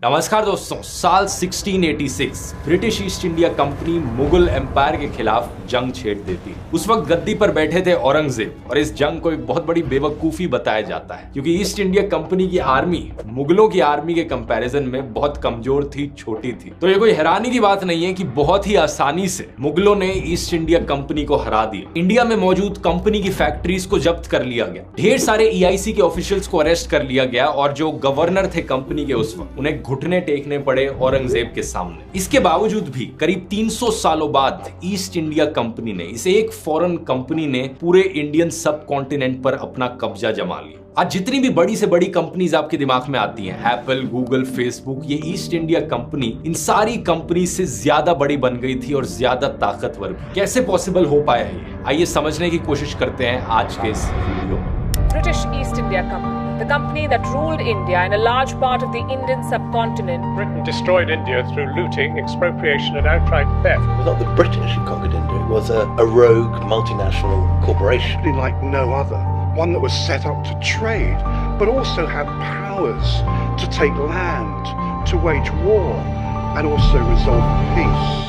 नमस्कार दोस्तों, साल 1686 British East India Company Mughal empire के खिलाफ जंग छेड़ देती है। उस वक्त गद्दी पर बैठे थे औरंगजेब और इस जंग को एक बहुत बड़ी बेवकूफी बताया जाता है क्योंकि ईस्ट इंडिया कंपनी की आर्मी मुगलों की आर्मी के कंपैरिजन में बहुत कमजोर थी, छोटी थी। तो ये कोई हैरानी की बात नहीं है कि बहुत ही आसानी से मुगलों ने ईस्ट इंडिया कंपनी को हरा दिया। इंडिया में मौजूद कंपनी की फैक्ट्रीज को जब्त कर लिया गया, ढेर सारे EIC के ऑफिशियल्स को अरेस्ट कर लिया गया और जो गवर्नर थे कंपनी के उस वक्त उन्हें घुटने टेकने पड़े औरंगजेब के सामने। इसके बावजूद भी करीब 300 सालों बाद ईस्ट इंडिया कंपनी ने, इसे एक फॉरेन कंपनी ने पूरे इंडियन सब कॉन्टिनेंट पर अपना कब्जा जमा लिया। आज जितनी भी बड़ी से बड़ी कंपनीज आपके दिमाग में आती हैं, एप्पल, गूगल, फेसबुक, ये ईस्ट इंडिया कंपनी इन सारी कंपनी से ज्यादा बड़ी बन गई थी और ज्यादा ताकतवर भी। कैसे पॉसिबल हो पाया है, आइए समझने की कोशिश करते हैं आज के इस वीडियो में। British East India Company, the company that ruled India and a large part of the Indian subcontinent. Britain destroyed India through looting, expropriation and outright theft. It was not the British who conquered India, it was a rogue multinational corporation. Like no other, one that was set up to trade, but also had powers to take land, to wage war, and also resolve peace.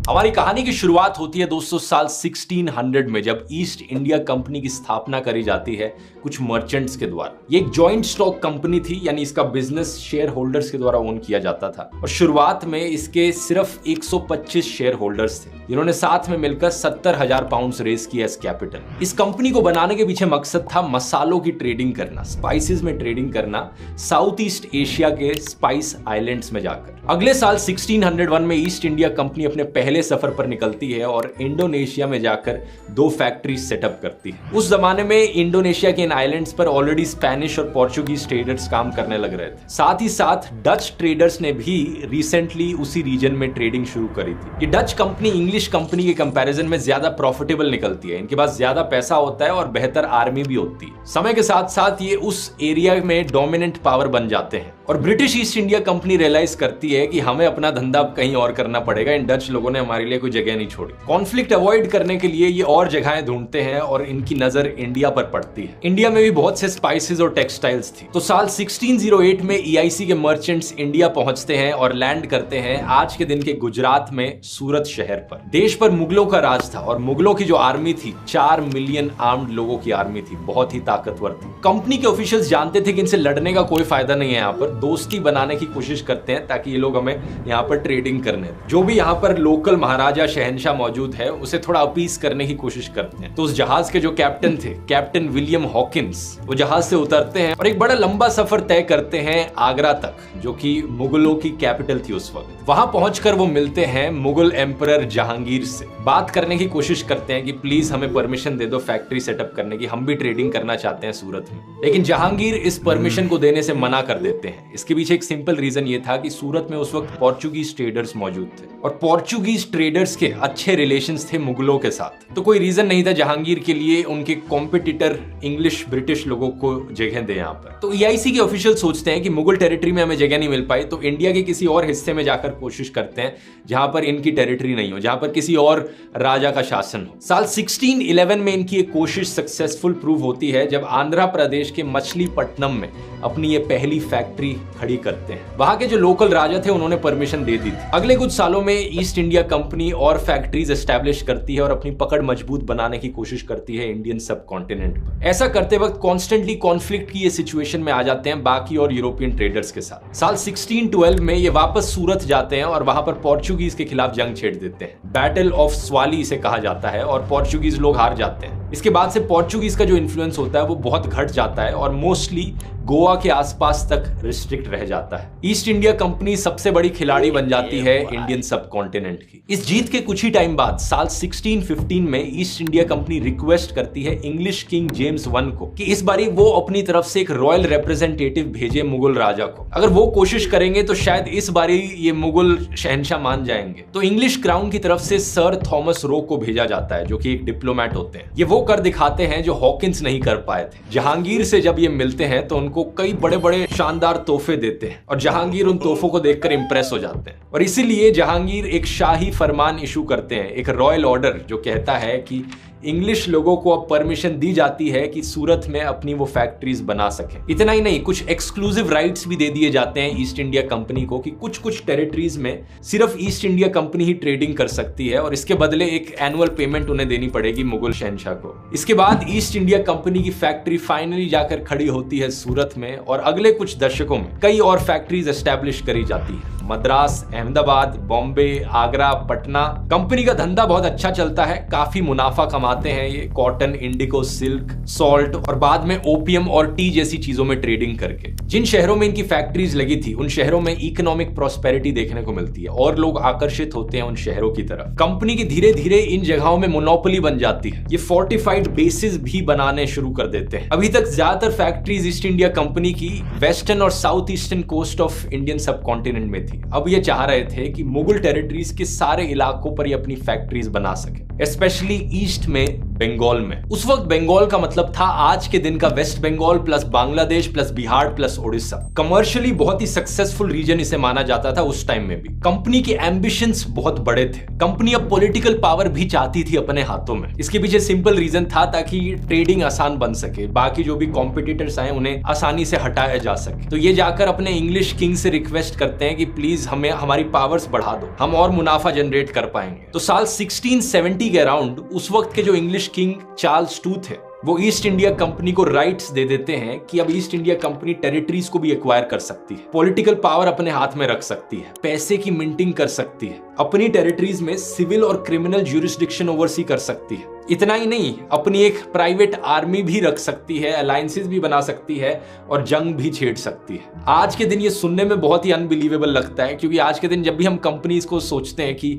हमारी कहानी की शुरुआत होती है दोस्तों साल 1600 में, जब ईस्ट इंडिया कंपनी की स्थापना करी जाती है कुछ मर्चेंट्स के द्वारा। ये एक जॉइंट स्टॉक कंपनी थी, यानी इसका बिजनेस शेयर होल्डर्स के द्वारा ओन किया जाता था और शुरुआत में इसके सिर्फ 125 शेयर होल्डर्स थे जिन्होंने साथ में मिलकर 70,000 पाउंड रेज किया एज कैपिटल। इस कंपनी को बनाने के पीछे मकसद था मसालों की ट्रेडिंग करना, स्पाइसेस में ट्रेडिंग करना, साउथ ईस्ट एशिया के स्पाइस आइलैंड्स में जाकर। अगले साल 1601 में ईस्ट इंडिया कंपनी अपने पहले सफर पर निकलती है और इंडोनेशिया में जाकर 2 फैक्ट्री सेटअप करती है। उस जमाने में इंडोनेशिया के इन आइलैंड्स पर ऑलरेडी स्पेनिश और पोर्चुगीज ट्रेडर्स काम करने लग रहे थे। साथ ही साथ डच ट्रेडर्स ने भी रिसेंटली उसी रीजन में ट्रेडिंग शुरू करी थी। ये डच कंपनी इंग्लिश कंपनी के कंपैरिजन में ज्यादा प्रॉफिटेबल निकलती है, इनके पास ज्यादा पैसा होता है और बेहतर आर्मी भी होती है। समय के साथ साथ ये उस एरिया में डोमिनेंट पावर बन जाते हैं और British East India Company realise करती है कि हमें अपना धंधा कहीं और करना पड़ेगा, इन डच लोगों ने हमारे लिए कोई जगह नहीं छोड़ी। कॉन्फ्लिक्ट अवॉइड करने के लिए ये और जगहें ढूंढते हैं और इनकी नजर इंडिया पर पड़ती है। इंडिया में भी बहुत से स्पाइसेस और टेक्सटाइल्स थी। तो साल 1608 में EIC के मर्चेंट्स इंडिया पहुंचते हैं और लैंड करते हैं आज के दिन के गुजरात में सूरत शहर पर। देश पर मुगलों का राज था और मुगलों की जो आर्मी थी 4 मिलियन आर्म्ड लोगों की आर्मी थी, बहुत ही ताकतवर थी। कंपनी के ऑफिशियल्स जानते थे कि इनसे लड़ने का कोई फायदा नहीं है, यहाँ पर दोस्ती बनाने की कोशिश करते हैं ताकि ये लोग हमें यहाँ पर ट्रेडिंग करने। जो भी यहाँ पर लोकल महाराजा शहंशाह मौजूद है उसे थोड़ा अपीस करने की कोशिश करते हैं। तो उस जहाज के जो कैप्टन थे, कैप्टन विलियम हॉकिंस, वो जहाज से उतरते हैं और एक बड़ा लंबा सफर तय करते हैं आगरा तक, जो कि मुगलों की कैपिटल थी उस वक्त। वहां पहुंचकर वो मिलते हैं मुगल एम्परर जहांगीर से, बात करने की कोशिश करते हैं कि प्लीज हमें परमिशन दे दो फैक्ट्री सेटअप करने की, हम भी ट्रेडिंग करना चाहते हैं सूरत में। लेकिन जहांगीर इस परमिशन को देने से मना कर देते हैं। इसके पीछे एक सिंपल रीजन ये था कि सूरत में उस वक्त पोर्चुगीज ट्रेडर्स मौजूद थे और पोर्चुगीज ट्रेडर्स के अच्छे रिलेशंस थे मुगलों के साथ। तो कोई रीजन नहीं था जहांगीर के लिए उनके कॉम्पिटिटर इंग्लिश ब्रिटिश लोगों को जगह दे यहाँ पर। तो EIC के ऑफिशियल सोचते हैं कि मुगल टेरिटरी में हमें जगह नहीं मिल पाई तो इंडिया के किसी और हिस्से में जाकर कोशिश करते हैं जहां पर इनकी टेरिटरी नहीं हो, जहां पर किसी और राजा का शासन हो। साल 1611 में इनकी एक कोशिश सक्सेसफुल प्रूव होती है जब आंध्र प्रदेश के मछलीपट्टनम में अपनी ये पहली फैक्ट्री खड़ी करते हैं। वहां के जो लोकल राजा थे उन्होंने परमिशन दे दी थी। अगले कुछ सालों में ईस्ट इंडिया कंपनी और फैक्ट्रीज एस्टैब्लिश करती है और अपनी पकड़ मजबूत बनाने की कोशिश करती है इंडियन सब कॉन्टिनेंट पर। ऐसा करते वक्त कॉन्स्टेंटली कॉन्फ्लिक्ट की ये सिचुएशन में आ जाते हैं बाकी और यूरोपियन ट्रेडर्स के साथ। साल 1612 में ये वापस सूरत जाते हैं और वहां पर पोर्चुगीज के खिलाफ जंग छेड़ देते हैं। बैटल ऑफ स्वाली इसे कहा जाता है और पोर्चुगीज लोग हार जाते हैं। इसके बाद से पोर्चुगीज का जो इन्फ्लुएंस होता है वो बहुत घट जाता है और मोस्टली गोवा के आसपास तक रिस्ट्रिक्ट रह जाता है। ईस्ट इंडिया कंपनी सबसे बड़ी खिलाड़ी बन जाती है इंडियन सब कॉन्टिनेंट की। इस जीत के कुछ ही टाइम बाद साल 1615 में ईस्ट इंडिया कंपनी रिक्वेस्ट करती है इंग्लिश किंग जेम्स I को कि इस बारी वो अपनी तरफ से एक रॉयल रिप्रेजेंटेटिव भेजे मुगल राजा को। अगर वो कोशिश करेंगे तो शायद इस बारी ये मुगल शहंशाह मान जाएंगे। तो इंग्लिश क्राउन की तरफ से सर थॉमस रो को भेजा जाता है जो कि एक डिप्लोमेट होते हैं। ये वो कर दिखाते हैं जो हॉकिंस नहीं कर पाए थे। जहांगीर से जब ये मिलते हैं तो को कई बड़े बड़े शानदार तोहफे देते हैं और जहांगीर उन तोहफों को देखकर इंप्रेस हो जाते हैं और इसीलिए जहांगीर एक शाही फरमान इशू करते हैं, एक रॉयल ऑर्डर जो कहता है कि इंग्लिश लोगों को अब परमिशन दी जाती है कि सूरत में अपनी वो फैक्ट्रीज बना सके। इतना ही नहीं, कुछ एक्सक्लूसिव राइट्स भी दे दिए जाते हैं ईस्ट इंडिया कंपनी को कि कुछ टेरिटरीज में सिर्फ ईस्ट इंडिया कंपनी ही ट्रेडिंग कर सकती है और इसके बदले एक एनुअल पेमेंट उन्हें देनी पड़ेगी मुगल शहंशाह को। इसके बाद ईस्ट इंडिया कंपनी की फैक्ट्री फाइनली जाकर खड़ी होती है सूरत में और अगले कुछ दशकों में कई और फैक्ट्रीज एस्टैब्लिश करी जाती है। मद्रास, अहमदाबाद, बॉम्बे, आगरा, पटना। कंपनी का धंधा बहुत अच्छा चलता है, काफी मुनाफा कमाते हैं ये कॉटन, इंडिगो, सिल्क, सॉल्ट और बाद में ओपियम और टी जैसी चीजों में ट्रेडिंग करके। जिन शहरों में इनकी फैक्ट्रीज लगी थी उन शहरों में इकोनॉमिक प्रॉस्पेरिटी देखने को मिलती है और लोग आकर्षित होते हैं उन शहरों की तरफ। कंपनी की धीरे धीरे इन जगहों में मोनोपोली बन जाती है। ये फोर्टिफाइड बेसिस भी बनाने शुरू कर देते हैं। अभी तक ज्यादातर फैक्ट्रीज ईस्ट इंडिया कंपनी की वेस्टर्न और south eastern coast of Indian subcontinent में थी। अब ये चाह रहे थे कि मुगल टेरिटरीज के सारे इलाकों पर ये अपनी फैक्ट्रीज बना सके, स्पेशली ईस्ट में, बंगाल में। उस वक्त बंगाल का मतलब था आज के दिन का West Bengal plus Bangladesh plus Bihar plus Orissa. Commercially बहुत ही सक्सेसफुल रीजन इसे माना जाता था उस टाइम में भी। कंपनी के एम्बिशंस बहुत बड़े थे। कंपनी अब पॉलिटिकल पावर भी चाहती थी अपने हाथों में। इसके पीछे सिंपल रीजन था ताकि ट्रेडिंग आसान बन सके, बाकी जो भी कॉम्पिटिटर्स आए उन्हें आसानी से हटाया जा सके। तो ये जाकर अपने इंग्लिश किंग से रिक्वेस्ट करते हैं कि प्लीज हमें हमारी पावर्स बढ़ा दो, हम और मुनाफा जनरेट कर पाएंगे। तो साल 1670 के अराउंड उस वक्त के जो इंग्लिश किंग चार्ल्स II थे वो ईस्ट इंडिया कंपनी को राइट्स दे देते हैं कि अब ईस्ट इंडिया कंपनी टेरिटरीज को भी एक्वायर कर सकती है, पॉलिटिकल पावर अपने हाथ में रख सकती है, पैसे की मिंटिंग कर सकती है, अपनी टेरिटरीज में सिविल और क्रिमिनल ज्यूरिसडिक्शन ओवरसी कर सकती है। इतना ही नहीं, अपनी एक प्राइवेट आर्मी भी रख सकती है, अलायंसेस भी बना सकती है और जंग भी छेड़ सकती है। आज के दिन ये सुनने में बहुत ही अनबिलीवेबल लगता है, क्योंकि आज के दिन जब भी हम कंपनीज को सोचते हैं कि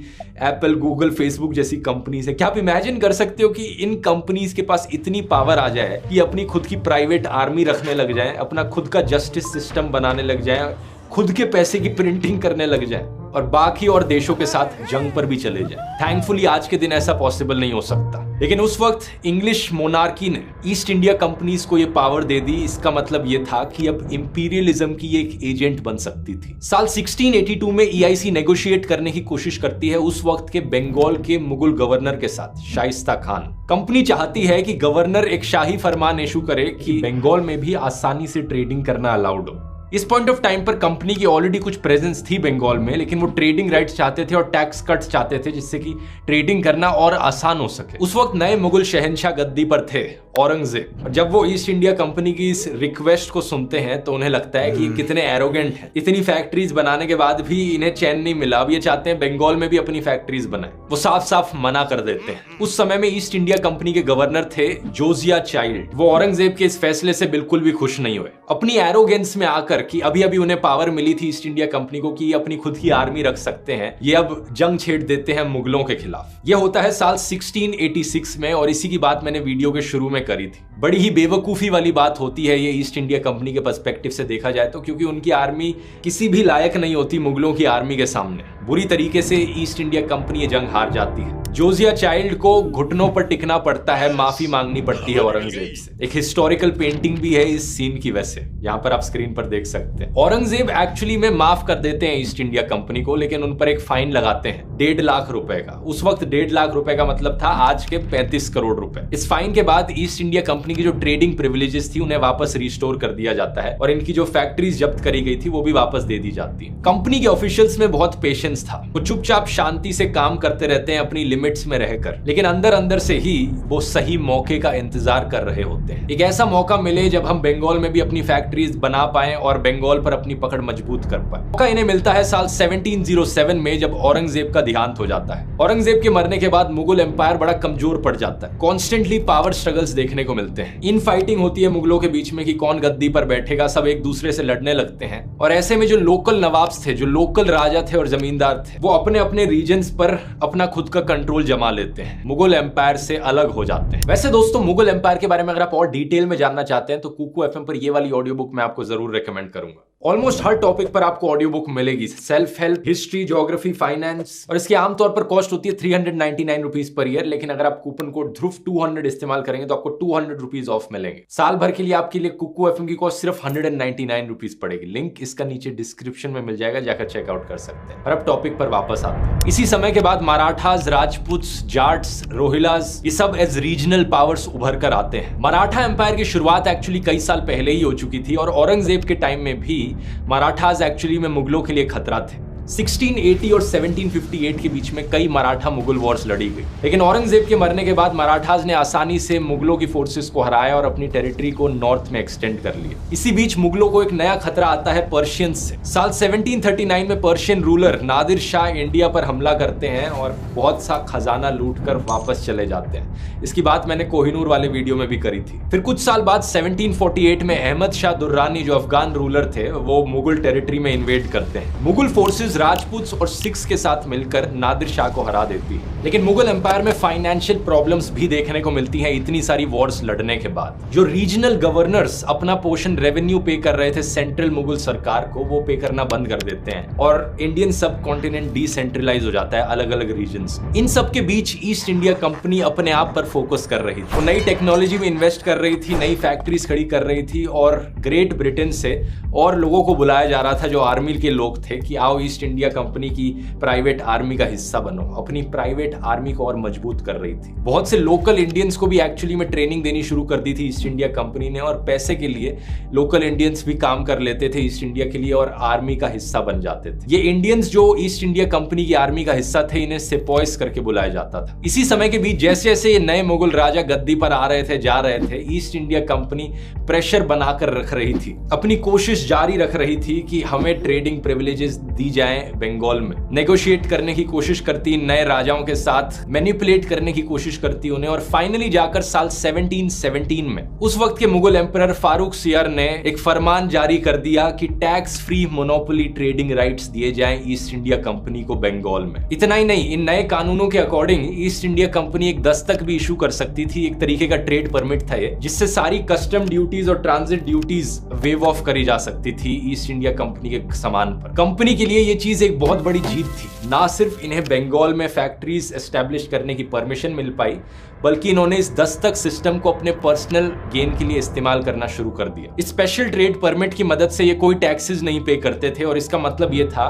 एप्पल, गूगल, फेसबुक जैसी कंपनीज है, क्या आप इमेजिन कर सकते हो कि इन कंपनीज के पास इतनी पावर आ जाए कि अपनी खुद की प्राइवेट आर्मी रखने लग जाए, अपना खुद का जस्टिस सिस्टम बनाने लग जाए, खुद के पैसे की प्रिंटिंग करने लग जाए और बाकी और देशों के साथ जंग पर भी चले जाए। थैंकफुली आज के दिन ऐसा पॉसिबल नहीं हो सकता, लेकिन उस वक्त इंग्लिश मोनार्की ने ईस्ट इंडिया कंपनीज को ये पावर दे दी। इसका मतलब ये था कि अब इंपीरियलिज्म की एक एजेंट बन सकती थी। साल 1682 में EIC नेगोशिएट करने की कोशिश करती है उस वक्त के बंगाल के मुगल गवर्नर के साथ, शाइस्ता खान। कंपनी चाहती है कि गवर्नर एक शाही फरमान इशू करे कि बंगाल में भी आसानी से ट्रेडिंग करना अलाउड हो। इस पॉइंट ऑफ टाइम पर कंपनी की ऑलरेडी कुछ प्रेजेंस थी बंगाल में, लेकिन वो ट्रेडिंग राइट्स चाहते थे और टैक्स कट्स चाहते थे जिससे कि ट्रेडिंग करना और आसान हो सके। उस वक्त नए मुगल शहंशाह गद्दी पर थे, औरंगजेब। जब वो ईस्ट इंडिया कंपनी की इस रिक्वेस्ट को सुनते हैं तो उन्हें लगता है कि कितने एरोगेंट हैं, इतनी फैक्ट्रीज बनाने के बाद भी इन्हें चैन नहीं मिला, अब ये चाहते हैं बंगाल में भी अपनी फैक्ट्रीज बनाए। वो साफ साफ मना कर देते हैं। उस समय में ईस्ट इंडिया कंपनी के गवर्नर थे जोसिया चाइल्ड। वो औरंगजेब के इस फैसले से बिल्कुल भी खुश नहीं हुए। अपनी एरोगेंस में आकर कि अभी अभी उन्हें पावर मिली थी ईस्ट इंडिया कंपनी को कि अपनी खुद की आर्मी रख सकते हैं, ये अब जंग छेड़ देते हैं मुगलों के खिलाफ। यह होता है साल 1686 में और इसी की बात मैंने वीडियो के शुरू में करी थी। बड़ी ही बेवकूफी वाली बात होती है ये ईस्ट इंडिया कंपनी के पर्सपेक्टिव से देखा जाए तो, क्योंकि उनकी आर्मी किसी भी लायक नहीं होती मुगलों की आर्मी के सामने। बुरी तरीके से ईस्ट इंडिया कंपनी ये जंग हार जाती है। जोसिया चाइल्ड को घुटनों पर टिकना पड़ता है, माफी मांगनी पड़ती है औरंगजेब से। एक हिस्टोरिकल पेंटिंग भी है इस सीन की, वैसे यहाँ पर आप स्क्रीन पर देख सकते हैं। औरंगजेब एक्चुअली में माफ कर देते हैं ईस्ट इंडिया कंपनी को, लेकिन उन पर एक फाइन लगाते हैं 1.5 लाख रुपए का। उस वक्त 1.5 लाख रुपए का मतलब था आज के 35 करोड़ रुपए। इस फाइन के बाद ईस्ट इंडिया कंपनी की जो ट्रेडिंग प्रिविलेजेस थी उन्हें वापस रिस्टोर कर दिया जाता है और इनकी जो फैक्ट्रीज जब्त करी गई थी वो भी वापस दे दी जाती है। कंपनी के ऑफिशियल्स में बहुत पेशेंस था, वो चुपचाप शांति से काम करते रहते हैं अपनी लिमिट्स में रहकर, लेकिन अंदर अंदर से ही वो सही मौके का इंतजार कर रहे होते हैं। एक ऐसा मौका मिले जब हम बंगाल में भी अपनी फैक्ट्रीज बना पाएं और बंगाल पर अपनी पकड़ मजबूत कर पाएं। मौका इन्हें मिलता है साल 1707 में जब औरंगजेब का देहांत हो जाता है। औरंगजेब के मरने के बाद मुगल एम्पायर बड़ा कमजोर पड़ जाता है। कॉन्स्टेंटली पावर स्ट्रगल्स देखने को मिलते हैं। इन फाइटिंग होती है मुगलों के बीच में कि कौन गद्दी पर बैठेगा, सब एक दूसरे से लड़ने लगते हैं और ऐसे में जो लोकल नवाब्स थे, जो लोकल राजा थे और जमींदार थे, वो अपने अपने रीजन्स पर अपना खुद का कंट्रोल जमा लेते हैं, मुगल एम्पायर से अलग हो जाते हैं। वैसे दोस्तों, मुगल एम्पायर के बारे में अगर आप और डिटेल में जानना चाहते हैं तो कुकू FM पर ये वाली ऑडियो बुक मैं आपको जरूर रेकमेंड करूंगा। ऑलमोस्ट हर टॉपिक पर आपको ऑडियो बुक मिलेगी। Self help, history, geography, finance, और इसकी आमतौर पर कॉस्ट होती है 399 रुपीज पर ईयर। लेकिन अगर आप कूपन कोड ध्रुव 200 इस्तेमाल करेंगे तो आपको 200 रुपीज ऑफ मिलेंगे। साल भर के लिए आपके लिए कुकू एफएम की कॉस्ट सिर्फ 199 रुपीज पड़ेगी। लिंक इसका नीचे डिस्क्रिप्शन में मिल जाएगा, जाकर चेकआउट कर सकते हैं। और अब टॉपिक पर वापस आते हैं। इसी समय के बाद मराठास, राजपूत्स, जाट्स, रोहिलास, ये सब एज रीजनल पावर्स उभर कर आते हैं। मराठा एम्पायर की शुरुआत एक्चुअली कई साल पहले ही हो चुकी थी और औरंगजेब के टाइम में भी मराठास एक्चुअली में मुगलों के लिए खतरा थे। 1680 और 1758 के बीच में कई मराठा मुगल वॉर्स लड़ी गई, लेकिन औरंगजेब के मरने के बाद मराठास ने आसानी से मुगलों की फोर्सेस को हराया और अपनी टेरिटरी को नॉर्थ में एक्सटेंड कर लिया। इसी बीच मुगलों को एक नया खतरा आता है पर्शियंस से। साल 1739 में Persian ruler Nadir Shah India पर हमला करते हैं और बहुत सा खजाना लूट कर वापस चले जाते हैं। इसकी बात मैंने कोहिनूर वाले वीडियो में भी करी थी। फिर कुछ साल बाद 1748 में अहमद शाह दुर्रानी जो अफगान रूलर थे वो मुगल टेरिटरी में इन्वेड करते हैं। मुगल फोर्सेस राजपूत्स और सिख्स के साथ मिलकर नादिर शाह को हरा देती है। लेकिन मुगल एम्पायर में फाइनेंशियल प्रॉब्लम्स भी देखने को मिलती हैं इतनी सारी वॉर्स लड़ने के बाद। जो रीजनल गवर्नर्स अपना पोर्शन रेवेन्यू पे कर रहे थे सेंट्रल मुगल सरकार को, वो पे करना बंद कर देते हैं और इंडियन सब कॉन्टिनेंट डिसेंट्रलाइज हो जाता है अलग अलग रीजन्स। इन सब के बीच ईस्ट इंडिया कंपनी अपने आप पर फोकस कर रही थी। वो नई टेक्नोलॉजी में इन्वेस्ट कर रही थी, नई फैक्ट्रीज खड़ी कर रही थी और ग्रेट ब्रिटेन से और लोगों को बुलाया जा रहा था जो आर्मी के लोग थे कि आओ ईस्ट इंडिया कंपनी की प्राइवेट आर्मी का हिस्सा बनो। अपनी प्राइवेट आर्मी को और मजबूत कर रही थी। बहुत से लोकल इंडियंस को भी एक्चुअली में ट्रेनिंग देनी शुरू कर दी थी ईस्ट इंडिया कंपनी ने और पैसे के लिए लोकल इंडियंस भी काम कर लेते थे ईस्ट इंडिया के लिए और आर्मी का हिस्सा बन जाते थे। ये इंडियंस जो ईस्ट इंडिया कंपनी की आर्मी का हिस्सा थे इन्हें सिपॉयस करके बुलाया जाता था। इसी समय के बीच जैसे जैसे ये नए मुगल राजा गद्दी पर आ रहे थे, जा रहे थे, ईस्ट इंडिया कंपनी प्रेशर बनाकर रख रही थी, अपनी कोशिश जारी रख रही थी कि हमें ट्रेडिंग प्रिविलेजेस दी जाएं बंगाल में। नेगोशिएट करने की कोशिश करती नए राजाओं के साथ, मैनिपुलेट करने की कोशिश करती उन्हें और फाइनली जाकर साल 1717 में उस वक्त के मुगल एम्परर फारूक सियर ने एक फरमान जारी कर दिया कि tax free monopoly trading rights दिए जाएं ईस्ट इंडिया कंपनी को बंगाल में। इतना ही नहीं, इन नए कानूनों के अकॉर्डिंग ईस्ट इंडिया कंपनी एक दस्तक भी इशू कर सकती थी। एक तरीके का ट्रेड परमिट था ये, जिससे सारी कस्टम ड्यूटीज और ट्रांजिट ड्यूटीज वेव ऑफ करी जा सकती थी ईस्ट इंडिया कंपनी के सामान पर। कंपनी के लिए ये चीज एक बहुत बड़ी जीत थी। ना सिर्फ इन्हें बंगाल में फैक्ट्रीज एस्टेब्लिश करने की परमिशन मिल पाई, बल्कि इन्होंने इस दस्तक सिस्टम को अपने पर्सनल गेन के लिए इस्तेमाल करना शुरू कर दिया। इस स्पेशल ट्रेड परमिट की मदद से ये कोई टैक्सेस नहीं पे करते थे और इसका मतलब ये था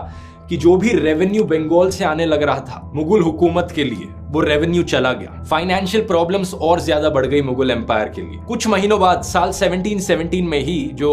कि जो भी रेवेन्यू बंगाल से आने लग रहा था मुगल हुकूमत के लिए, वो रेवेन्यू चला गया। फाइनेंशियल प्रॉब्लम्स और ज्यादा बढ़ गई मुगल एम्पायर के लिए। कुछ महीनों बाद साल 1717 में ही जो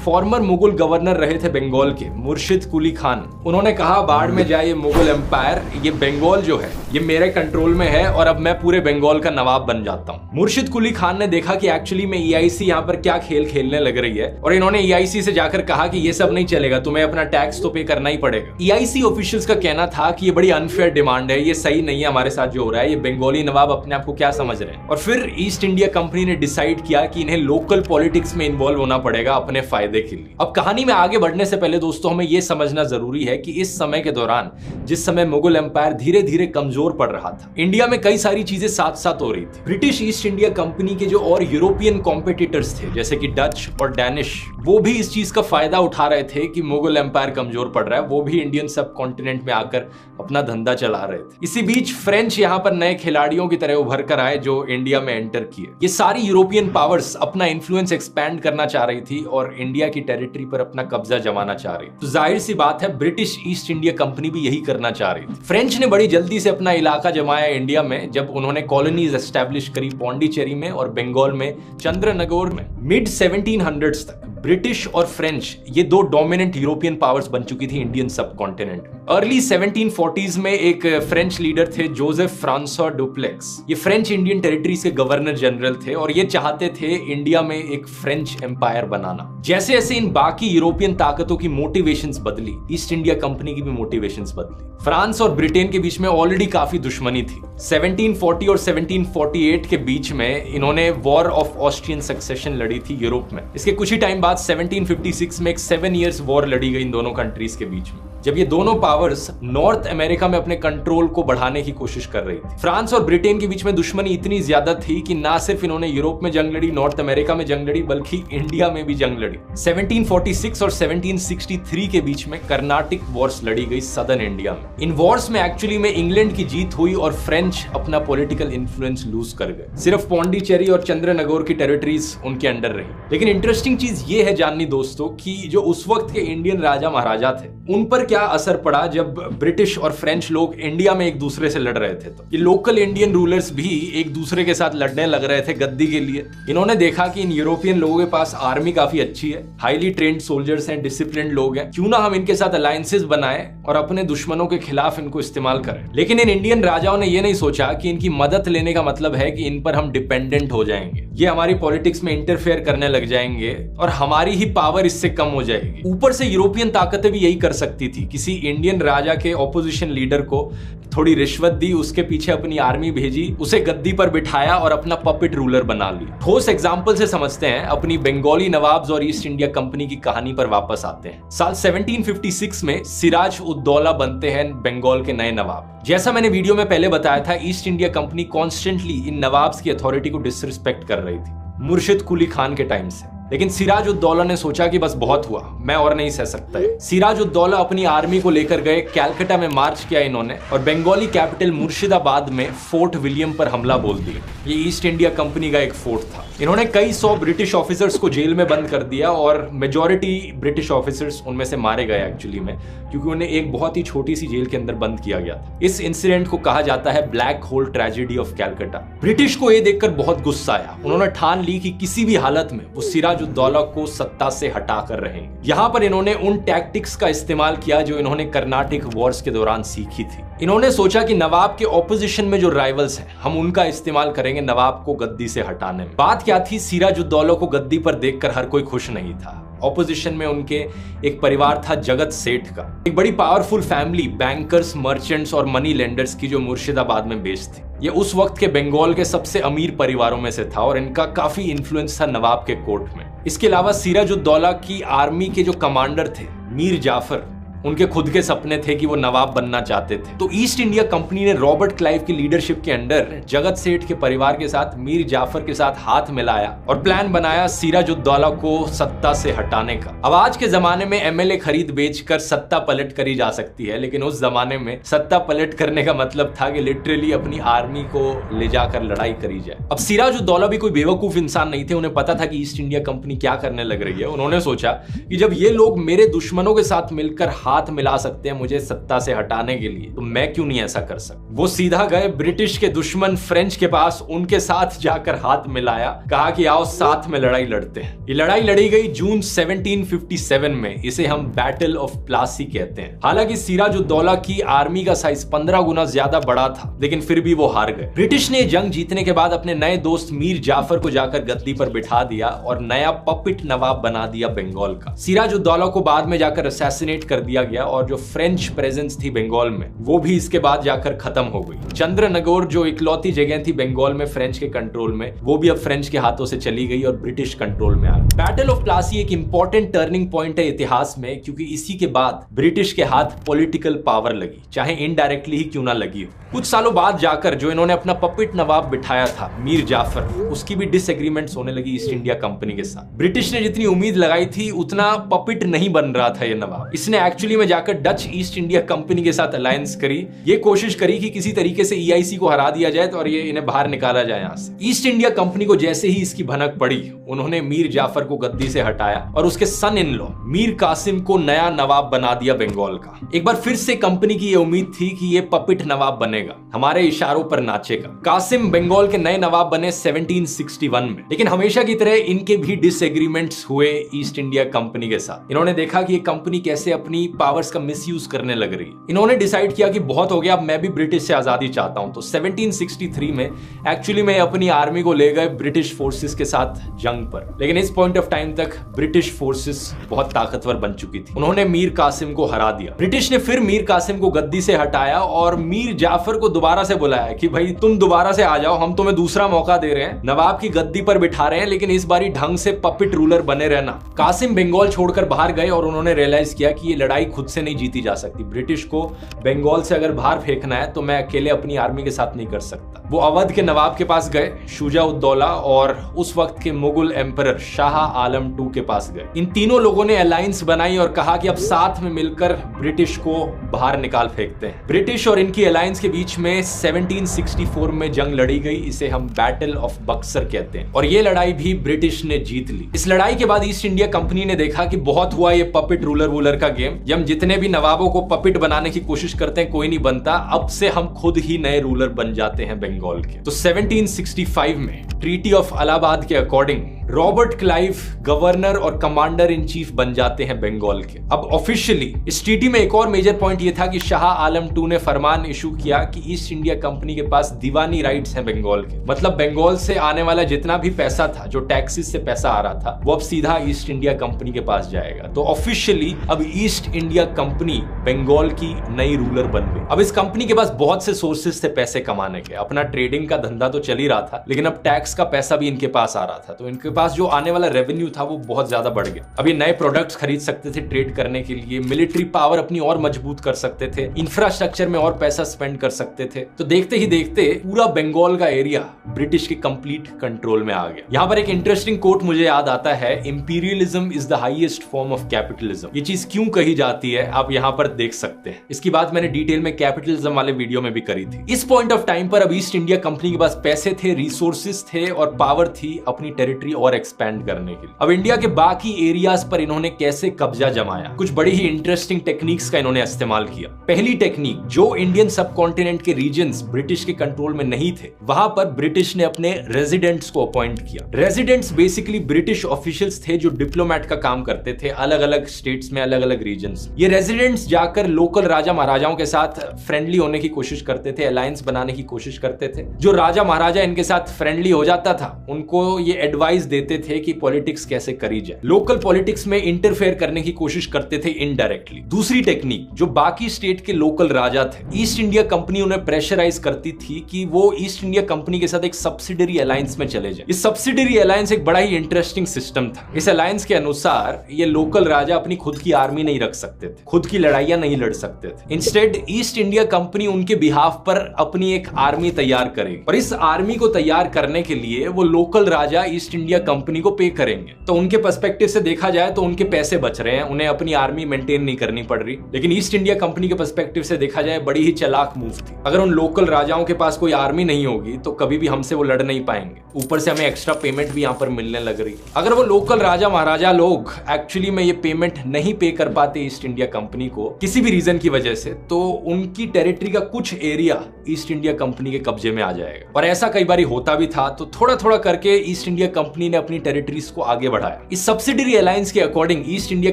फॉर्मर मुगल गवर्नर रहे थे बंगाल के, मुर्शिद कुली खान, उन्होंने कहा बाढ़ में जाए ये मुगल एम्पायर, ये बंगाल जो है ये मेरे कंट्रोल में है और अब मैं पूरे बंगाल का नवाब बन जाता हूँ। मुर्शिद कुली खान ने देखा कि एक्चुअली में EIC यहाँ पर क्या खेल खेलने लग रही है और इन्होंने EIC से जाकर कहा कि ये सब नहीं चलेगा, तुम्हें अपना टैक्स तो पे करना ही पड़ेगा। EIC ऑफिशियल्स का कहना था कि ये बड़ी अनफेयर डिमांड है, ये सही नहीं है हमारे साथ जो हो रहा है, ये बंगाली नवाब अपने आप को क्या समझ रहे हैं। और फिर ईस्ट इंडिया कंपनी ने डिसाइड किया कि इन्हें लोकल पॉलिटिक्स में इन्वॉल्व होना पड़ेगा अपने फायदे के लिए। अब कहानी में आगे बढ़ने से पहले दोस्तों हमें यह समझना जरूरी है कि इस समय के दौरान, जिस समय मुगल एम्पायर धीरे धीरे कमजोर पड़ रहा था, इंडिया में कई सारी चीजें साथ साथ हो रही थी। ब्रिटिश ईस्ट इंडिया कंपनी के जो और यूरोपियन कॉम्पिटिटर्स थे जैसे कि डच और डैनिश, वो भी इस चीज का फायदा उठा रहे थे कि मुगल एम्पायर कमजोर पड़ रहा है। वो भी इंडियन सब कॉन्टिनेंट में आकर अपना धंधा चला रहे थे। इसी बीच फ्रेंच यहाँ पर नए खिलाड़ियों की तरह उभर कर आए जो इंडिया में एंटर किए। ये सारी यूरोपियन पावर्स अपना इन्फ्लुएंस एक्सपैंड करना चाह रही थी और इंडिया की टेरिटरी पर अपना कब्जा जमाना चाह रही। तो जाहिर सी बात है ब्रिटिश ईस्ट इंडिया कंपनी भी यही करना चाह रही थी। फ्रेंच ने बड़ी जल्दी से अपना इलाका जमाया इंडिया में जब उन्होंने कॉलोनीज एस्टैब्लिश करी पौंडीचेरी में और बंगाल में चंद्रनगौर में। मिड 1700s तक ब्रिटिश और फ्रेंच ये दो डोमिनेंट यूरोपियन पावर्स बन चुकी थी इंडियन सब कॉन्टिनेंट में। अर्ली 1740s में एक फ्रेंच लीडर थे जोसेफ फ्रांसवा डुप्लेक्स। ये फ्रेंच इंडियन टेरिटरीज के गवर्नर जनरल थे और ये चाहते थे इंडिया में एक फ्रेंच एम्पायर बनाना। जैसे जैसे इन बाकी यूरोपियन ताकतों की मोटिवेशंस बदली, ईस्ट इंडिया कंपनी की भी मोटिवेशंस बदली। फ्रांस और ब्रिटेन के बीच में ऑलरेडी काफी दुश्मनी थी। 1740 और 1748 के बीच में इन्होंने वॉर ऑफ ऑस्ट्रियन सक्सेशन लड़ी थी यूरोप में। इसके कुछ ही टाइम बाद 1756 में एक 7 years वॉर लड़ी गई इन दोनों कंट्रीज के बीच में। जब ये दोनों पावर्स नॉर्थ अमेरिका में अपने कंट्रोल को बढ़ाने की कोशिश कर रही थी। फ्रांस और ब्रिटेन के बीच में दुश्मनी इतनी ज्यादा थी कि ना सिर्फ इन्होंने यूरोप में जंग लड़ी, नॉर्थ अमेरिका में जंग लड़ी, बल्कि इंडिया में भी जंग लड़ी। 1746 और 1763 के बीच में कर्नाटिक वॉर्स लड़ी गई सदर्न इंडिया में। इन वॉर्स में एक्चुअली में इंग्लैंड की जीत हुई और फ्रेंच अपना पॉलिटिकल इन्फ्लुएंस लूज कर गए। सिर्फ पौंडीचेरी और चंद्रनगौर की टेरिटरीज उनके अंडर रही। लेकिन इंटरेस्टिंग चीज ये है जाननी दोस्तों कि जो उस वक्त के इंडियन राजा महाराजा थे उन पर क्या असर पड़ा जब ब्रिटिश और फ्रेंच लोग इंडिया में एक दूसरे से लड़ रहे थे। तो ये लोकल इंडियन रूलर्स भी एक दूसरे के साथ लड़ने लग रहे थे गद्दी के लिए। इन्होंने देखा कि इन यूरोपियन लोगों के पास आर्मी काफी अच्छी है, हाईली ट्रेन्ड सोल्जर्स हैं, डिसिप्लिन्ड लोग हैं, क्यों ना हम इनके साथ अलायंसेस बनाएं और अपने दुश्मनों के खिलाफ इनको इस्तेमाल करें। लेकिन इन इंडियन राजाओं ने ये नहीं सोचा कि इनकी मदद लेने का मतलब है कि इन पर हम डिपेंडेंट हो जाएंगे, ये हमारी पॉलिटिक्स में इंटरफेयर करने लग जाएंगे और हमारी ही पावर इससे कम हो जाएगी। ऊपर से यूरोपियन ताकतें भी यही कर सकती थी, किसी इंडियन राजा के ऑपोजिशन लीडर को थोड़ी रिश्वत दी, उसके पीछे अपनी आर्मी भेजी, उसे गद्दी पर बिठाया और अपना पपेट रूलर बना लिया। ठोस एग्जांपल से समझते हैं, अपनी बंगाली नवाब्स और ईस्ट इंडिया कंपनी की कहानी पर वापस आते हैं। साल 1756 में सिराज उद दौला बनते हैं बंगाल के नए नवाब। जैसा मैंने वीडियो में पहले बताया था, east India company constantly in nawabs की अथॉरिटी को डिसरिस्पेक्ट कर रही थी, मुर्शिद कुली खान के टाइम से। लेकिन सिराज उद दौला ने सोचा कि बस बहुत हुआ, मैं और नहीं सह सकता है। सिराज उद दौला अपनी आर्मी को लेकर गए, कैलकाटा में मार्च किया इन्होंने और बंगाली कैपिटल मुर्शिदाबाद में फोर्ट विलियम पर हमला बोल दिया। ये ईस्ट इंडिया कंपनी का एक फोर्ट था। इन्होंने कई 100 ब्रिटिश ऑफिसर्स को जेल में बंद कर दिया और मेजॉरिटी ब्रिटिश ऑफिसर्स उनमें से मारे गए एक्चुअली में, क्योंकि उन्हें एक बहुत ही छोटी सी जेल के अंदर बंद किया गया था। इस इंसिडेंट को कहा जाता है black hole tragedy of Calcutta. British को ये देखकर बहुत गुस्सा आया। उन्होंने ठान ली कि किसी भी हालत में वो सिराज उद दौला को सत्ता से हटाकर रहेंगे। यहां पर इन्होंने उन टैक्टिक्स का इस्तेमाल किया जो इन्होंने कर्नाटिक वॉर्स के दौरान सीखी थी। इन्होंने सोचा कि नवाब के ऑपोजिशन में जो राइवल्स हैं, हम उनका इस्तेमाल करेंगे नवाब को गद्दी से हटाने में। बात क्या थी, सिराज उद दौला को गद्दी पर देखकर हर कोई खुश नहीं था। ऑपोजिशन में उनके एक परिवार था जगत सेठ का, एक बड़ी पावरफुल फैमिली बैंकर्स, मर्चेंट्स और मनी लेंडर्स की, जो मुर्शिदाबाद में बेस्ड थी। ये उस वक्त के बंगाल के सबसे अमीर परिवारों में से था और इनका काफी इन्फ्लुएंस था नवाब के कोर्ट में। इसके अलावा सिराज उद दौला की आर्मी के जो कमांडर थे मीर जाफर, उनके खुद के सपने थे कि वो नवाब बनना चाहते थे। तो ईस्ट इंडिया कंपनी ने रॉबर्ट क्लाइव की लीडरशिप के अंडर जगत सेठ के परिवार के साथ मीर जाफर के साथ हाथ मिलाया और प्लान बनाया सिराज उद दौला को सत्ता से हटाने का। अब आज के जमाने में एमएलए खरीद बेचकर सत्ता पलट करी जा सकती है, लेकिन उस जमाने में सत्ता पलट करने का मतलब था कि लिटरली अपनी आर्मी को ले जाकर लड़ाई करी जाए। अब सिराज उद दौला भी कोई बेवकूफ इंसान नहीं थे, उन्हें पता था कि ईस्ट इंडिया कंपनी क्या करने लग रही है। उन्होंने सोचा कि जब ये लोग मेरे दुश्मनों के साथ मिलकर हाथ मिला सकते हैं मुझे सत्ता से हटाने के लिए, तो मैं क्यों नहीं ऐसा कर सकता। वो सीधा गए ब्रिटिश के दुश्मन फ्रेंच के पास, उनके साथ जाकर हाथ मिलाया, कहा कि आओ साथ में लड़ाई लड़ते हैं। ये लड़ाई लड़ी गई जून 1757 में, इसे हम बैटल ऑफ प्लासी कहते हैं। हालांकि सिराज उद दौला की आर्मी का साइज 15 गुना ज्यादा बड़ा था, लेकिन फिर भी वो हार गए। ब्रिटिश ने जंग जीतने के बाद अपने नए दोस्त मीर जाफर को जाकर गद्दी पर बिठा दिया और नया पपिट नवाब बना दिया बंगाल का। सिराज उद दौला को बाद में जाकर असैसिनेट कर दिया गया और जो फ्रेंच प्रेजेंस थी बंगाल में वो भी इसके बाद जाकर खत्म हो गई। चंद्रनगौर जो इकलौती जगह थी बंगाल में फ्रेंच के कंट्रोल में, वो भी अब फ्रेंच के हाथों से चली गई और ब्रिटिश कंट्रोल में आ गई। बैटल ऑफ प्लासी एक इंपॉर्टेंट टर्निंग पॉइंट है इतिहास में, क्योंकि इसी के बाद ब्रिटिश के हाथ पॉलिटिकल पावर लगी, चाहे इनडायरेक्टली ही क्यों ना लगी हो। कुछ सालों बाद जाकर जो इन्होंने अपना पपिट नवाब बिठाया था मीर जाफर, उसकी भी डिसएग्रीमेंट्स होने लगी ईस्ट इंडिया कंपनी के साथ। ब्रिटिश ने जितनी उम्मीद लगाई थी उतना पपिट नहीं बन रहा था ये नवाब। इसने एक्चुअली में जाकर डच ईस्ट इंडिया कंपनी के साथ अलायंस करी, ये कोशिश करी कि किसी तरीके से ईआईसी को हरा दिया जाए और ये इन्हें बाहर निकाला जाए यहाँ से। ईस्ट इंडिया कंपनी को जैसे ही इसकी भनक पड़ी, उन्होंने मीर जाफर को गद्दी से हटाया और उसके सन इन लॉ मीर कासिम को नया नवाब बना दिया बंगाल का। एक बार फिर से कंपनी की ये उम्मीद थी कि ये पपिट नवाब बनेगा, हमारे इशारों पर नाचेगा। कासिम बंगाल के नए नवाब बने 1761 में, लेकिन हमेशा की तरह इनके भी डिसएग्रीमेंट्स हुए ईस्ट इंडिया कंपनी के साथ। इन्होंने देखा कि ये कंपनी कैसे अपनी पावर्स का मिसयूज करने लग रही है। इन्होंने डिसाइड किया कि बहुत हो गया, अब मैं भी ब्रिटिश से आजादी चाहता हूं। तो 1763 में एक्चुअली में अपनी आर्मी को ले गए ब्रिटिश फोर्सेस के साथ जंग पर, लेकिन इस पॉइंट ऑफ टाइम तक ब्रिटिश फोर्सेस बहुत ताकतवर बन चुकी थी। उन्होंने मीर कासिम को हरा दिया। ब्रिटिश ने फिर मीर कासिम को गद्दी से हटाया और मीर जाफर को दोबारा से बुलाया कि भाई तुम दोबारा से आ जाओ, हम तुम्हें दूसरा मौका दे रहे हैं, नवाब की गद्दी पर बिठा रहे हैं, लेकिन इस बारी ढंग से पपिट रूलर बने रहना। कासिम बंगाल छोड़कर बाहर गए और उन्होंने रियलाइज किया कि ये लड़ाई खुद से नहीं जीती जा सकती। ब्रिटिश को बंगाल से अगर बाहर फेंकना है तो मैं अकेले अपनी आर्मी के साथ नहीं कर सकता। वो अवध के नवाब के पास गए, शुजा-उद-दौला, और उस वक्त के मुगल एम्परर शाह आलम II के पास गए। इन तीनों लोगों ने अलायंस बनाई और कहा कि अब साथ में मिलकर ब्रिटिश को बाहर निकाल फेंकते हैं। ब्रिटिश और इनकी अलायंस के बीच में 1764 में जंग लड़ी गई। इसे हम बैटल ऑफ बक्सर कहते हैं, और ये लड़ाई भी ब्रिटिश ने जीत ली। इस लड़ाई के बाद ईस्ट इंडिया कंपनी ने देखा कि बहुत हुआ ये पपिट रूलर का गेम। हम जितने भी नवाबों को पपिट बनाने की कोशिश करते हैं, कोई नहीं बनता। अब से हम खुद ही नए रूलर बन जाते हैं बंगाल के। तो 1765 में ट्रीटी ऑफ इलाहाबाद के अकॉर्डिंग रॉबर्ट क्लाइव गवर्नर और कमांडर इन चीफ बन जाते हैं बंगाल के। अब ऑफिशियली इस ट्रीटी में एक और मेजर पॉइंट ये था कि शाह आलम II ने फरमान इशू किया कि ईस्ट इंडिया कंपनी के पास दीवानी राइट्स हैं बंगाल के। मतलब बंगाल से आने वाला जितना भी पैसा था, जो टैक्सेस से पैसा आ रहा था, वो अब सीधा ईस्ट इंडिया कंपनी के पास जाएगा। तो ऑफिशियली अब ईस्ट इंडिया कंपनी बंगाल की नई रूलर बन गई। अब इस कंपनी के पास बहुत से सोर्सेस थे पैसे कमाने के। अपना ट्रेडिंग का धंधा तो चल ही रहा था, लेकिन अब टैक्स का पैसा भी इनके पास आ रहा था। तो इनके पास जो आने वाला रेवेन्यू था वो बहुत ज्यादा बढ़ गया। अब ये नए प्रोडक्ट्स खरीद सकते थे ट्रेड करने के लिए, मिलिट्री पावर अपनी और मजबूत कर सकते थे, इंफ्रास्ट्रक्चर में और पैसा स्पेंड कर सकते थे। तो देखते ही देखते पूरा बंगाल का एरिया ब्रिटिश के कंप्लीट कंट्रोल में आ गया। यहाँ पर एक इंटरेस्टिंग कोट मुझे याद आता है, imperialism is the highest form of capitalism. ये चीज क्यों कही जाती है आप यहाँ पर देख सकते हैं। इसकी बात मैंने डिटेल में कैपिटलिज्म वाले वीडियो में भी करी थी। इस पॉइंट ऑफ टाइम पर अब ईस्ट इंडिया कंपनी के पास पैसे थे, रिसोर्सेज थे और पावर थी अपनी टेरिटरी और एक्सपैंड करने के लिए। अब इंडिया के बाकी एरियाज पर इन्होंने कैसे कब्जा जमाया, कुछ बड़ी ही इंटरेस्टिंग टेक्निक्स का इन्होंने इस्तेमाल किया। पहली टेक्निक, जो इंडियन सब कॉन्टिनेंट के रीजन्स ब्रिटिश के कंट्रोल में नहीं थे, वहां पर ब्रिटिश ने अपने रेजिडेंट्स को अपॉइंट किया। रेजिडेंट्स बेसिकली ब्रिटिश ऑफिशियल्स थे जो डिप्लोमेट का काम करते थे अलग अलग स्टेट्स में, अलग अलग रीजन्स। ये रेजिडेंट्स जाकर लोकल राजा महाराजाओं के साथ फ्रेंडली होने की कोशिश करते थे, अलायंस बनाने की कोशिश करते थे। जो राजा महाराजा इनके साथ फ्रेंडली हो जाता था, उनको ये एडवाइस देते थे कि पॉलिटिक्स कैसे करी जाए। लोकल पॉलिटिक्स में इंटरफेयर करने की कोशिश करते थे इनडायरेक्टली। दूसरी टेक्निक, जो बाकी स्टेट के लोकल राजा थे, ईस्ट इंडिया कंपनी उन्हें प्रेशराइज करती थी कि वो ईस्ट इंडिया कंपनी के साथ एक सब्सिडरी अलायंस में चले जाए। इस सब्सिडरी अलायंस एक बड़ा ही इंटरेस्टिंग सिस्टम था। इस अलायंस के अनुसार ये लोकल राजा अपनी खुद की आर्मी नहीं रख सकते थे, खुद की लड़ाइयां नहीं लड़ सकते थे। इंस्टेड ईस्ट इंडिया कंपनी उनके बिहाफ पर अपनी एक आर्मी तैयार करेगी, और इस आर्मी को तैयार करने के लिए वो लोकल राजा ईस्ट इंडिया कंपनी को पे करेंगे। तो उनके पर्सपेक्टिव से देखा जाए तो उनके पैसे बच रहे हैं, उन्हें अपनी आर्मी मेंटेन नहीं करनी पड़ रही। लेकिन ईस्ट इंडिया कंपनी के पर्सपेक्टिव से देखा जाए बड़ी ही चालाक मूव थी। अगर उन लोकल राजाओं के पास कोई आर्मी नहीं होगी तो कभी भी हमसे वो लड़ नहीं पाएंगे, ऊपर से हमें एक्स्ट्रा पेमेंट भी यहाँ पर मिलने लग रही। अगर वो लोकल राजा महाराजा लोग एक्चुअली में ये पेमेंट नहीं पे कर पाते ईस्ट इंडिया कंपनी को किसी भी रीजन की वजह से, तो उनकी टेरिटरी का कुछ एरिया ईस्ट इंडिया कंपनी के कब्जे में आ जाएगा। और ऐसा कई बार होता भी था। तो थोड़ा थोड़ा करके ईस्ट इंडिया कंपनी ने अपनी टेरिटरीज को आगे बढ़ाया। इस सब्सिडरी अलायंस के अकॉर्डिंग ईस्ट इंडिया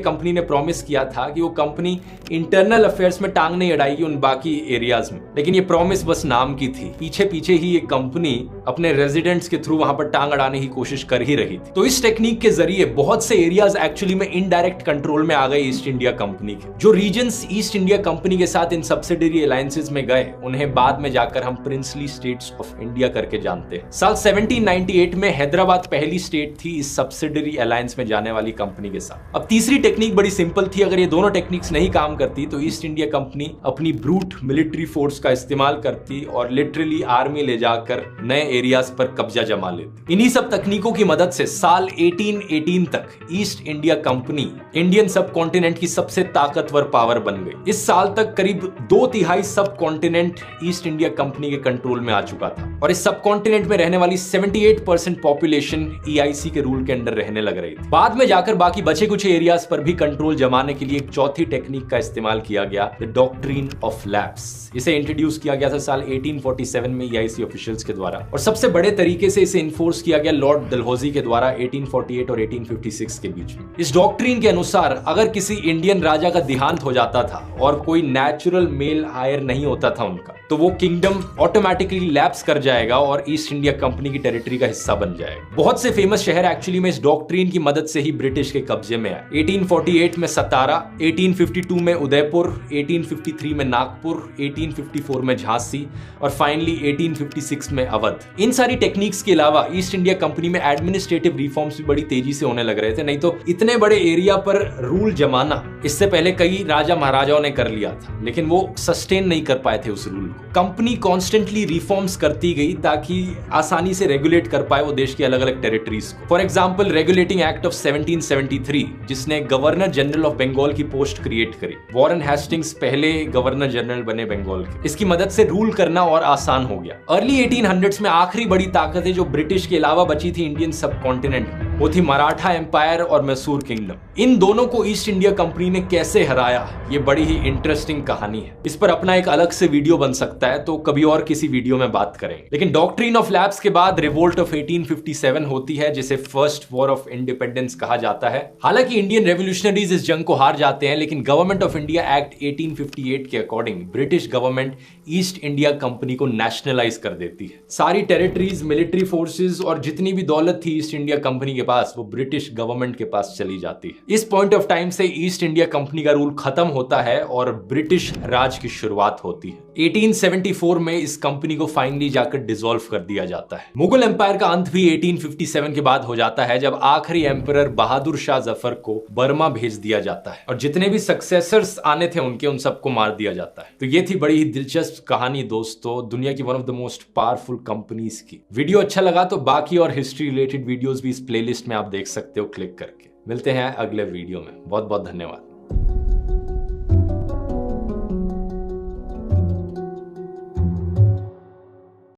कंपनी ने प्रॉमिस किया था कि वो कंपनी इंटरनल अफेयर्स में टांग नहीं अड़ाएगी उन बाकी एरियाज में। लेकिन ये प्रॉमिस बस नाम की थी, पीछे पीछे ही ये कंपनी अपने रेजिडेंट्स के थ्रू वहां पर टांग अड़ाने की कोशिश कर ही रही थी। तो इस टेक्निक के जरिए बहुत से एरियाज एक्चुअली में इनडायरेक्ट कंट्रोल में आ गए ईस्ट इंडिया कंपनी के। जो रीजन्स ईस्ट इंडिया कंपनी के साथ इन सब्सिडरी अलायंसेस में गए, उन्हें बाद में जाकर हम प्रिंसली स्टेट्स ऑफ इंडिया करके जानते हैं। साल 1798 में हैदराबाद पहली स्टेट थी इस सब्सिडरी अलायंस में जाने वाली कंपनी के साथ। अब तीसरी टेक्निक बड़ी सिंपल थी। अगर ये दोनों टेक्निक्स नहीं काम करती तो ईस्ट इंडिया कंपनी अपनी ब्रूट मिलिट्री फोर्स का इस्तेमाल करती और लिटरली आर्मी ले जाकर नए एरियाज पर कब्जा जमा लेती। इन्हीं सब तकनीकों की मदद से साल 1818 तक ईस्ट इंडिया कंपनी इंडियन सब कॉन्टिनेंट की सबसे ताकतवर पावर बन गई। इस साल तक करीब 2/3 सब कॉन्टिनेंट ईस्ट इंडिया कंपनी के कंट्रोल में आ चुका था और इस सब कॉन्टिनेंट में रहने वाली 78% पॉपुलेशन EIC के रूल के अंडर रहने लग रही थी। बाद में जाकर बाकी बचे कुछ एरियाज पर भी कंट्रोल जमाने के लिए एक चौथी टेक्निक का इस्तेमाल किया गया, द डॉक्ट्रिन ऑफ लैप्स। इसे इंट्रोड्यूस किया गया था साल 1847 में EIC ऑफिशियल्स के द्वारा और सबसे बड़े तरीके से इसे इन्फोर्स किया गया लॉर्ड डलहौजी के द्वारा 1848 और 1856 के बीच में। इस डॉक्ट्रिन के अनुसार अगर किसी इंडियन राजा का देहांत हो जाता था और कोई नेचुरल मेल हायर नहीं होता था उनका, तो वो किंगडम ऑटोमेटिकली लैप्स कर जाएगा और ईस्ट इंडिया कंपनी की टेरिटरी का हिस्सा बन जाएगा। बहुत से फेमस शहर एक्चुअली में इस डॉक्ट्रिन की मदद से ही ब्रिटिश के कब्जे में आए। 1848 में सतारा, 1852 में उदयपुर, 1853 में नागपुर, 1854 में झांसी और फाइनली 1856 में अवध। इन सारी टेक्निक्स के अलावा ईस्ट इंडिया कंपनी में एडमिनिस्ट्रेटिव रिफॉर्म्स भी बड़ी तेजी से होने लग रहे थे। नहीं तो इतने बड़े एरिया पर रूल जमाना इससे पहले कई राजा महाराजाओं ने कर लिया था, लेकिन वो सस्टेन नहीं कर पाए थे उस रूल को। कंपनी कॉन्स्टेंटली रिफॉर्म्स करती गई ताकि आसानी से रेगुलेट कर पाए वो देश की अलग अलग टेरिटरीज को। For example regulating act of 1773 जिसने गवर्नर जनरल ऑफ बंगाल की पोस्ट क्रिएट करी। वॉरेन हेस्टिंग्स पहले गवर्नर जनरल बने बंगाल के। इसकी मदद से रूल करना और आसान हो गया। अर्ली 1800s में आखिरी बड़ी ताकतें जो ब्रिटिश के अलावा बची थी इंडियन सब कॉन्टिनेंट में, वो थी मराठा एम्पायर और मैसूर किंगडम। इन दोनों को ईस्ट इंडिया कंपनी ने कैसे हराया, ये बड़ी ही इंटरेस्टिंग कहानी है। इस पर अपना एक अलग से वीडियो बन सकता है, तो कभी और किसी वीडियो में बात करेंगे। लेकिन डॉक्ट्रिन ऑफ लैप्स के बाद रिवोल्ट ऑफ 1857 होती है, जिसे फर्स्ट वॉर ऑफ इंडिपेंडेंस कहा जाता है। हालांकि इंडियन रेवोल्यूशनरीज इस जंग को हार जाते हैं, लेकिन गवर्नमेंट ऑफ इंडिया एक्ट 1858 के according British government east India company को नेशनलाइज कर देती है। सारी टेरिटरीज, मिलिट्री फोर्सेज और जितनी भी दौलत थी ईस्ट इंडिया कंपनी के पास, वो ब्रिटिश गवर्नमेंट के पास चली जाती है। इस पॉइंट ऑफ टाइम से ईस्ट इंडिया कंपनी का रूल खत्म होता है और ब्रिटिश राज की शुरुआत होती है। 1874 में इस कंपनी को फाइनली जाकर डिसॉल्व कर दिया जाता है। मुगल एम्पायर का अंत भी 1857 के बाद हो जाता है, जब आखिरी एम्परर बहादुर शाह जफर को बर्मा भेज दिया जाता है और जितने भी सक्सेसर्स आने थे उनके, उन सबको मार दिया जाता है। तो ये थी बड़ी ही दिलचस्प कहानी दोस्तों, दुनिया की one of the most powerful companies की। वीडियो अच्छा लगा तो बाकी और हिस्ट्री रिलेटेड वीडियोस भी इस प्लेलिस्ट में आप देख सकते हो क्लिक करके। मिलते हैं अगले वीडियो में। बहुत बहुत धन्यवाद।